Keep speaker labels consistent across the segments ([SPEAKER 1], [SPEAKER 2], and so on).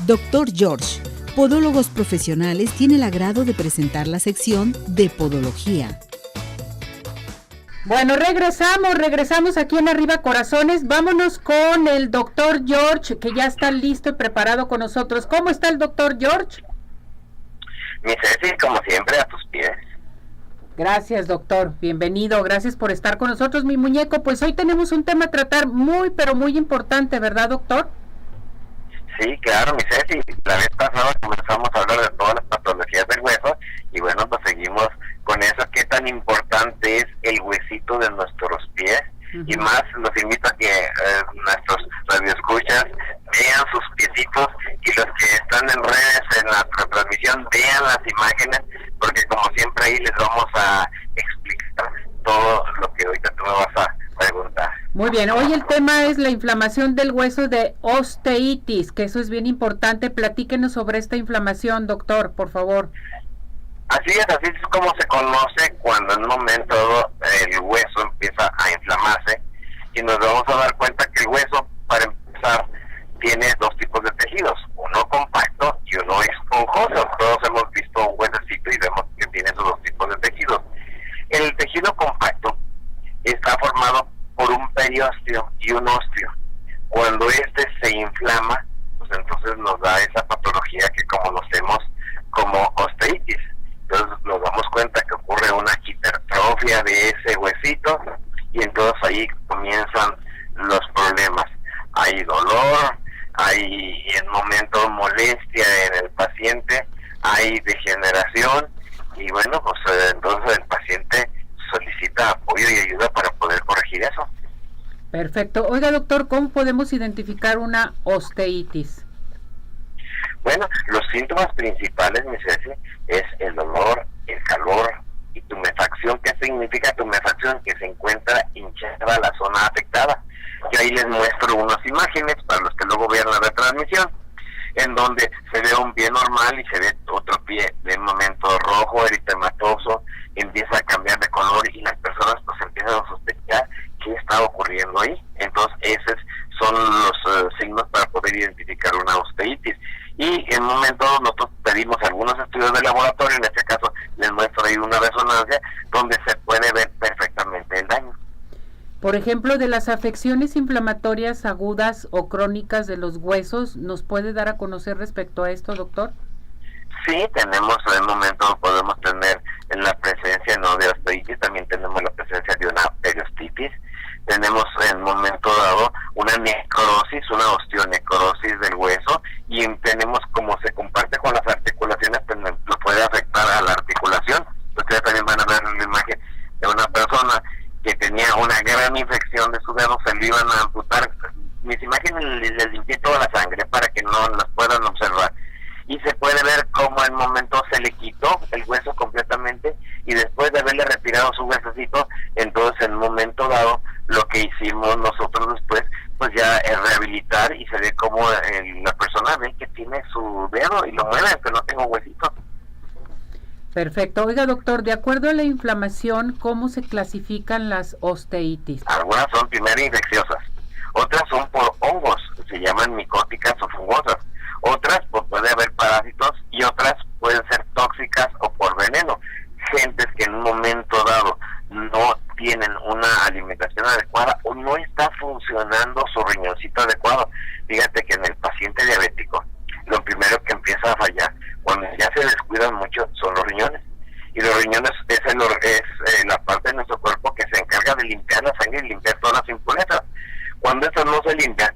[SPEAKER 1] Dr. George, Podólogos Profesionales, tiene el agrado de presentar la sección de Podología.
[SPEAKER 2] Bueno, regresamos aquí en Arriba Corazones. Vámonos con el doctor George, que ya está listo y preparado con nosotros. ¿Cómo está el doctor George?
[SPEAKER 3] Mi Ceci, como siempre, a tus pies.
[SPEAKER 2] Gracias, doctor. Bienvenido. Gracias por estar con nosotros, mi muñeco. Pues hoy tenemos un tema a tratar muy, pero muy importante, ¿verdad, doctor?
[SPEAKER 3] Sí, claro, mi Ceci. La vez pasada comenzamos a hablar de todas las patologías del hueso y bueno, pues seguimos con eso. ¿Qué tan importante es el huesito de nuestros pies? Y más los invito a que nuestros radioescuchas vean sus piecitos, y los que están en redes en la transmisión vean las imágenes, porque como siempre ahí les vamos a explicar todo lo que ahorita tú me vas a preguntar.
[SPEAKER 2] Muy bien, hoy el tema es la inflamación del hueso de osteitis, que eso es bien importante. Platíquenos sobre esta inflamación, doctor, por favor.
[SPEAKER 3] Así es como se conoce cuando en un momento dado el hueso empieza a inflamarse, y nos vamos a dar cuenta que el hueso, para empezar, tiene dos tipos de tejidos, uno compacto y uno esponjoso. Todos hemos visto un huesecito y vemos que tiene esos dos tipos de tejidos. El tejido compacto está formado por un periósteo y un ósteo. Cuando este se inflama, pues entonces nos da esa patología que conocemos como osteitis. Entonces nos damos cuenta que ocurre una hipertrofia de ese huesito, y entonces ahí comienzan los problemas. Hay dolor, hay en momentos molestia en el paciente, hay degeneración, y bueno, pues entonces el paciente solicita apoyo y ayuda para poder corregir eso.
[SPEAKER 2] Perfecto. Oiga, doctor, ¿cómo podemos identificar una osteitis?
[SPEAKER 3] Bueno, los síntomas principales, mi Ceci, es el dolor, el calor y tumefacción. ¿Qué significa tumefacción? Que se encuentra hinchada la zona afectada. Y ahí les muestro unas imágenes para los que luego vean la retransmisión, en donde se ve un pie normal y se ve otro pie de momento rojo, eritematoso, empieza a cambiar de color y las personas pues empiezan a sospechar qué está ocurriendo ahí. Entonces esos son los signos para poder identificar una osteitis. Y en un momento nosotros pedimos algunos estudios de laboratorio, en este caso les muestro ahí una resonancia donde se puede ver perfectamente el daño.
[SPEAKER 2] Por ejemplo, de las afecciones inflamatorias agudas o crónicas de los huesos, ¿nos puede dar a conocer respecto a esto, doctor?
[SPEAKER 3] Sí, tenemos en un momento, podemos tener en la presencia no de osteitis, también tenemos la presencia de una periostitis. Tenemos en un momento dado una necrosis, una osteonecrosis del hueso, y tenemos, como se comparte con las articulaciones, pues lo puede afectar a la articulación. Ustedes también van a ver la imagen de una persona que tenía una gran infección de su dedo, se le iban a amputar. Mis imágenes les limpié toda la sangre para que no las puedan observar. Y se puede ver cómo en momento se le quitó el hueso completamente, y después de haberle retirado su huesecito, entonces en un momento dado lo que hicimos nosotros después, pues ya es rehabilitar, y se ve como la persona ve que tiene su dedo y lo mueve, aunque no tengo huesito.
[SPEAKER 2] Perfecto. Oiga, doctor, de acuerdo a la inflamación, ¿cómo se clasifican las osteitis?
[SPEAKER 3] Algunas son primero infecciosas, otras son por hongos, se llaman micóticas o fungosas. Otras, pues puede haber parásitos, y otras pueden ser tóxicas o por veneno. Gentes que en un momento dado no tienen una alimentación adecuada o no está funcionando su riñoncito adecuado. Fíjate que en el paciente diabético, lo primero que empieza a fallar, cuando ya se descuidan mucho, son los riñones. Y los riñones es la parte de nuestro cuerpo que se encarga de limpiar la sangre y limpiar todas las impurezas. Cuando estas no se limpian,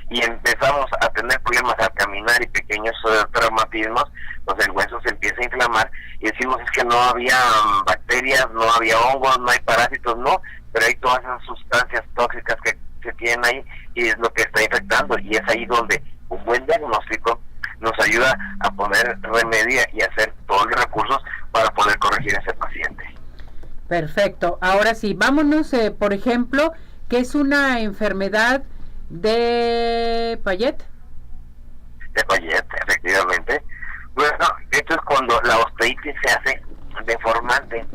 [SPEAKER 3] y empezamos a tener problemas al caminar y pequeños traumatismos, pues el hueso se empieza a inflamar, y decimos es que no había bacterias, no había hongos, no hay parásitos, no, pero hay todas esas sustancias tóxicas que se tienen ahí, y es lo que está infectando, y es ahí donde un buen diagnóstico nos ayuda a poner remedio y hacer todos los recursos para poder corregir a ese paciente.
[SPEAKER 2] Perfecto. Ahora sí, vámonos, por ejemplo, ¿qué es una enfermedad de Payet?
[SPEAKER 3] De Payet, efectivamente. Bueno, esto es cuando la osteitis se hace deformante.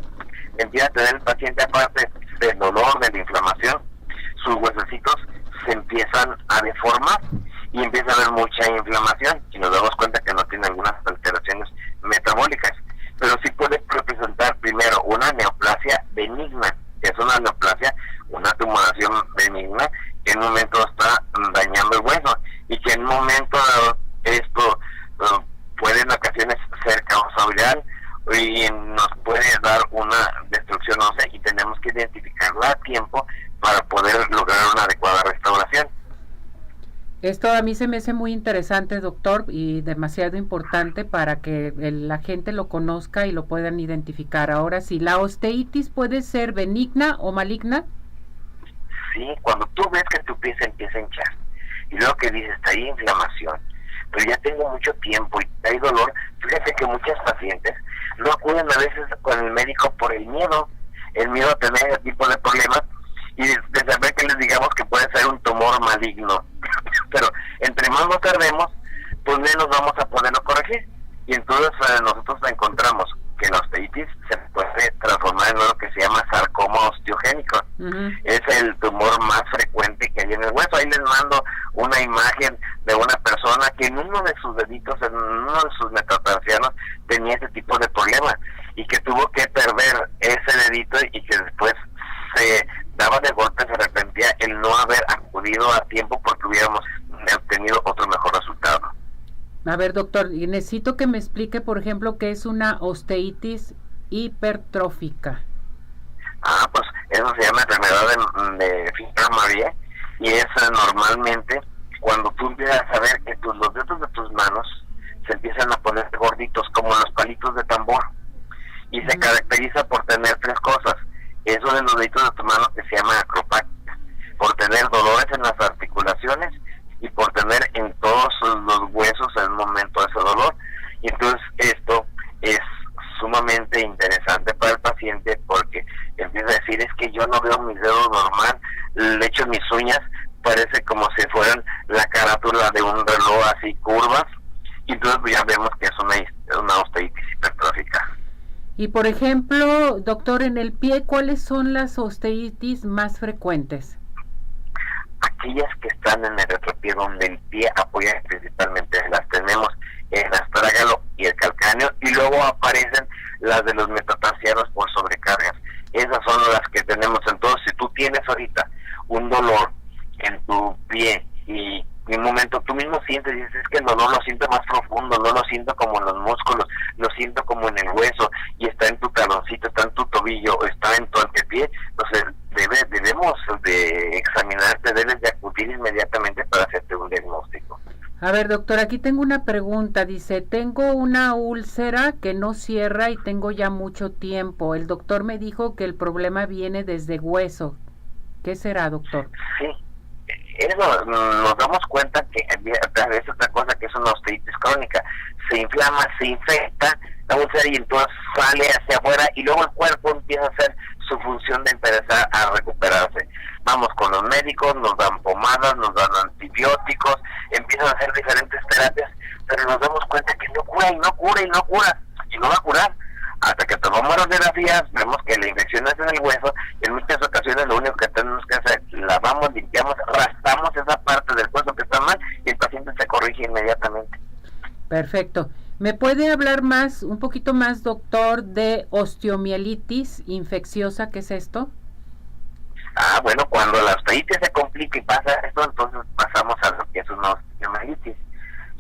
[SPEAKER 3] Empieza a tener el paciente, aparte del dolor, de la inflamación, sus huesecitos se empiezan a deformar, y empieza a haber mucha inflamación y nos damos cuenta que no tiene algunas alteraciones metabólicas, pero sí puede representar primero una neoplasia benigna, que es una neoplasia, una tumoración benigna que en un momento está dañando el hueso y que en un momento dado esto puede en ocasiones ser causal y nos puede dar una destrucción ósea y tenemos que identificarla a tiempo para poder lograr una adecuada restauración.
[SPEAKER 2] Esto a mí se me hace muy interesante, doctor, y demasiado importante para que la gente lo conozca y lo puedan identificar. Ahora sí, ¿la osteitis puede ser benigna o maligna?
[SPEAKER 3] Sí, cuando tú ves que tu pie se empieza a hinchar y luego que dices, está ahí inflamación, pero ya tengo mucho tiempo y hay dolor, fíjate que muchas pacientes no acuden a veces con el médico por el miedo a tener ese tipo de problemas y de saber que les digamos que puede ser un tumor maligno. Pero entre más nos tardemos, pues menos vamos a poderlo corregir. Y entonces nosotros encontramos que la osteitis se puede transformar en lo que se llama sarcoma osteogénico. Es el tumor más frecuente que hay en el hueso. Ahí les mando una imagen de una persona que en uno de sus deditos, en uno de sus metatarsianos, tenía ese tipo de problema y que tuvo que perder ese dedito y que después se daba de golpe, se arrepentía el no haber acudido a tiempo porque hubiéramos obtenido otro mejor resultado.
[SPEAKER 2] A ver, doctor, y necesito que me explique, por ejemplo, qué es una osteitis hipertrófica.
[SPEAKER 3] Pues eso se llama enfermedad de Fibromialgia y es normalmente cuando tú empiezas a ver que los dedos de tus manos se empiezan a poner gorditos como los palitos de tambor y se caracteriza por tener tres cosas. Eso de los deditos de tu mano que se llama acropatia, por tener dolores en las articulaciones y por tener en todos los huesos en el momento de ese dolor. Y entonces esto es sumamente interesante para el paciente porque empieza a decir, es que yo no veo mis dedos normal, le echo mis uñas, parece como si fueran la carátula de un reloj así curvas, y entonces ya vemos que es una osteitis hipertrófica.
[SPEAKER 2] Y por ejemplo, doctor, en el pie, ¿cuáles son las osteitis más frecuentes?
[SPEAKER 3] Aquellas que están en el retropié, donde el pie apoya principalmente, las tenemos en el astrágalo y el calcáneo, y luego aparecen las de los metatarsianos por sobrecargas. Esas son las que tenemos. Entonces, si tú tienes ahorita un dolor en tu pie y en un momento tú mismo sientes y dices, es que el dolor lo siento más profundo, no lo siento como en los músculos, lo siento como en el hueso y está en tu taloncito, está en tu tobillo, está en tu antepié, entonces debemos de examinarte, debes de acudir inmediatamente para hacerte un diagnóstico.
[SPEAKER 2] A ver, doctor, aquí tengo una pregunta, dice, tengo una úlcera que no cierra y tengo ya mucho tiempo, el doctor me dijo que el problema viene desde hueso, ¿qué será, doctor?
[SPEAKER 3] Sí, eso nos damos cuenta que es otra cosa que es una osteitis crónica, se inflama, se infecta la úlcera y entonces sale hacia afuera y luego el cuerpo empieza a hacer su función de empezar a recuperarse. Vamos con los médicos, nos dan pomadas, nos dan antibióticos, empiezan a hacer diferentes terapias, pero nos damos cuenta que no cura y no cura y no cura y no va a curar. Hasta que tomamos radiografías, vemos que la infección es en el hueso y en muchas ocasiones lo único que tenemos que hacer, lavamos, limpiamos, raspamos esa parte del hueso que está mal y el paciente se corrige inmediatamente.
[SPEAKER 2] Perfecto. ¿Me puede hablar un poquito más, doctor, de osteomielitis infecciosa? ¿Qué es esto?
[SPEAKER 3] Bueno, cuando la osteitis se complica y pasa esto, entonces pasamos a lo que es una osteomielitis.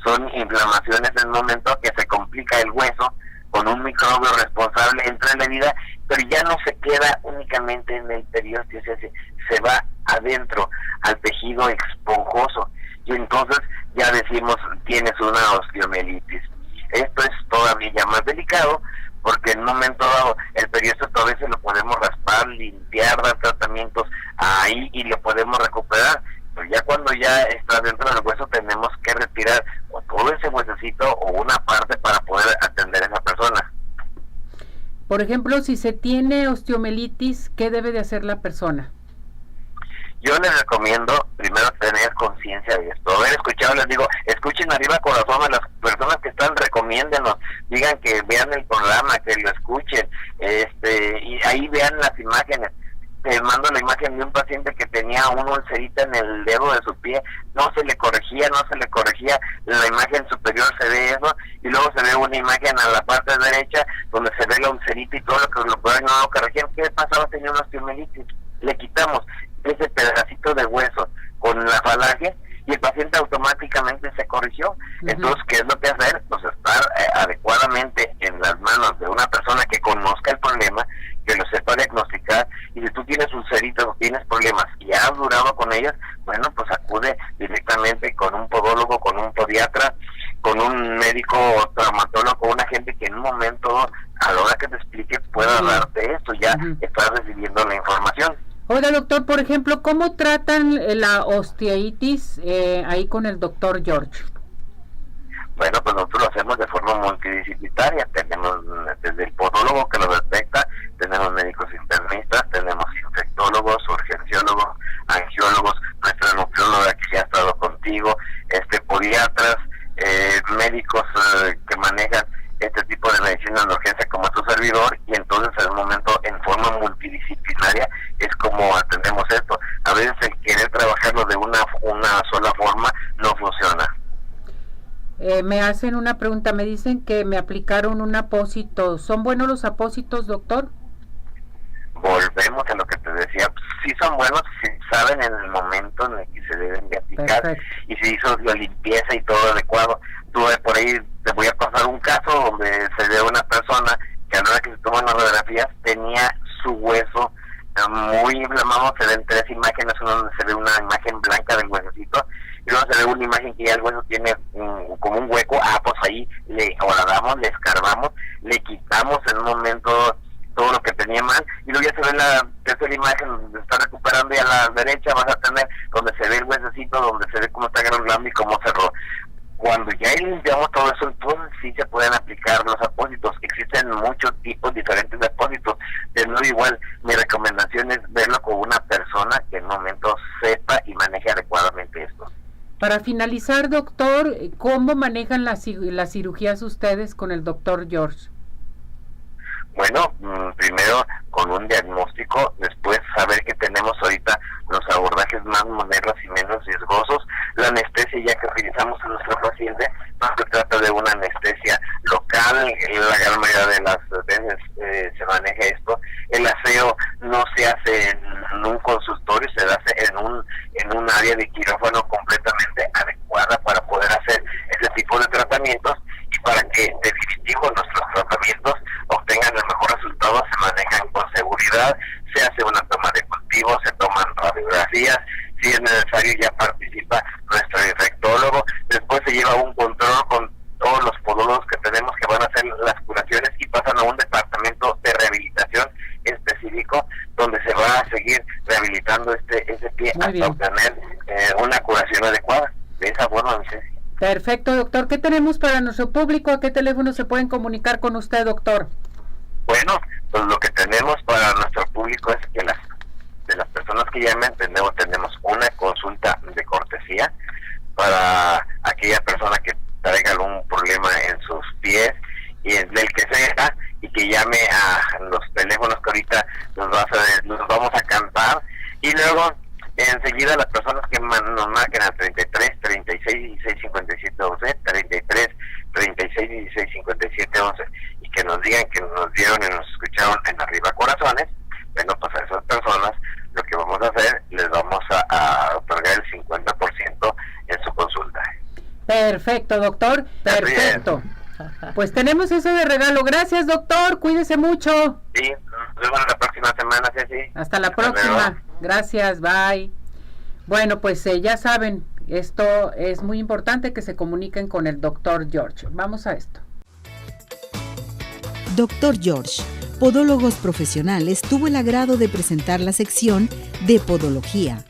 [SPEAKER 3] Son inflamaciones en el momento que se complica el hueso con un microbio responsable, entra en la herida, pero ya no se queda únicamente en el periósteo, se va adentro al tejido esponjoso y entonces ya decimos tienes una osteomielitis. Esto es todavía ya más delicado porque en un momento dado el periósteo todavía se lo podemos raspar, limpiar, dar tratamientos ahí y lo podemos recuperar, pero ya cuando ya está dentro del hueso tenemos que retirar o todo ese huesecito o una parte para poder atender a esa persona.
[SPEAKER 2] Por ejemplo, si se tiene osteomielitis, ¿qué debe de hacer la persona?
[SPEAKER 3] Yo les recomiendo primero tener conciencia de esto. Haber escuchado, les digo, escuchen Arriba Corazón a las personas que están, recomiéndenos, digan que vean el programa, que lo escuchen, y ahí vean las imágenes. te mando la imagen de un paciente que tenía una ulcerita en el dedo de su pie, no se le corregía, en la imagen superior se ve eso, y luego se ve una imagen a la parte derecha donde se ve la ulcerita y todo lo que lo pueden no corregir. ¿Qué pasaba? Tenía una osteomelitis. Le quitamos ese pedacito de hueso con la falange y el paciente automáticamente se corrigió. Entonces, ¿qué es lo que hacer? Pues estar adecuadamente en las manos de una persona que conozca el problema, que lo sepa diagnosticar, y si tú tienes ulceritas o tienes problemas y has durado con ellas, bueno, pues acude directamente con un podólogo, con un podiatra, con un médico traumatólogo, con una gente que en un momento, a la hora que te explique, pueda darte esto, ya estás recibiendo la información.
[SPEAKER 2] Oiga, doctor, por ejemplo, ¿cómo tratan la osteitis ahí con el doctor George?
[SPEAKER 3] Bueno, pues nosotros lo hacemos de forma multidisciplinaria. Tenemos desde el podólogo que lo detecta, tenemos médicos internistas, tenemos infectólogos, urgenciólogos, angiólogos, nuestra nutrióloga que ya ha estado contigo, podiatras, médicos que manejan este tipo de medicina de urgencia como tu servidor, y entonces en un momento en forma multidisciplinaria es como atendemos esto. A veces el querer trabajarlo de una sola forma no funciona.
[SPEAKER 2] Me hacen una pregunta, me dicen que me aplicaron un apósito. ¿Son buenos los apósitos, doctor?
[SPEAKER 3] Volvemos a lo que te decía, sí son buenos si saben en el momento en el que se deben de aplicar. Perfecto. Y si hizo la limpieza y todo adecuado. Tuve por ahí, te voy a pasar un caso donde se ve una persona que a la hora que se toman las radiografías tenía su hueso muy inflamado. Se ven 3 imágenes, una donde se ve una imagen blanca del huesecito, y luego se ve una imagen que ya el hueso tiene como un hueco. Pues ahí le horadamos, le escarbamos, le quitamos en un momento todo lo que tenía mal, y luego ya se ve la tercera imagen donde está recuperando, y a la derecha vas a tener donde se ve el huesecito, donde se ve cómo está granulando y cómo cerró. Cuando ya limpiamos todo eso, entonces sí se pueden aplicar los apósitos. Existen muchos tipos diferentes de apósitos. De nuevo, igual, mi recomendación es verlo con una persona que en un momento sepa y maneje adecuadamente esto.
[SPEAKER 2] Para finalizar, doctor, ¿cómo manejan las cirugías ustedes con el doctor George?
[SPEAKER 3] Bueno, primero con un diagnóstico, después saber que tenemos ahorita los abordajes más modernos y menos riesgosos. La anestesia ya que utilizamos en nuestro paciente no se trata de una anestesia local, la gran mayoría de las veces se maneja esto. El aseo no se hace en un consultorio, se hace en un área de quirófano completamente adecuada para poder hacer ese tipo de tratamientos, y para que definitivo nuestros tratamientos obtengan el mejor resultado se manejan con seguridad. Se hace una toma de cultivo, se toman radiografías, si es necesario ya participa nuestro infectólogo, después se lleva un control con todos los podólogos que tenemos que van a hacer las curaciones, y pasan a un departamento de rehabilitación específico donde se va a seguir rehabilitando ese pie hasta obtener una curación adecuada. De esa forma, mi Ceci.
[SPEAKER 2] Perfecto, doctor. ¿Qué tenemos para nuestro público? ¿A qué teléfono se pueden comunicar con usted, doctor?
[SPEAKER 3] Bueno, pues lo que tenemos para nuestro público es que de las personas que llamen tenemos una consulta de cortesía para aquella persona que traiga algún problema en sus pies, y del que sea, y que llame a los teléfonos que ahorita nos vamos a cantar, y luego enseguida las personas que nos marquen al 33 36 16 57 11, 33 36 16 57 11, y que nos digan que nos vieron y nos escucharon en Arriba Corazones. Bueno, pues a esas personas lo que vamos a hacer, les vamos a otorgar el 50% en su consulta.
[SPEAKER 2] Perfecto, doctor. Perfecto. Pues tenemos eso de regalo. Gracias, doctor. Cuídese mucho.
[SPEAKER 3] Sí, nos vemos la próxima semana, Ceci.
[SPEAKER 2] Hasta la próxima. Gracias, bye. Bueno, pues ya saben, esto es muy importante que se comuniquen con el doctor George. Vamos a esto.
[SPEAKER 1] Doctor George, Podólogos Profesionales, tuvo el agrado de presentar la sección de Podología.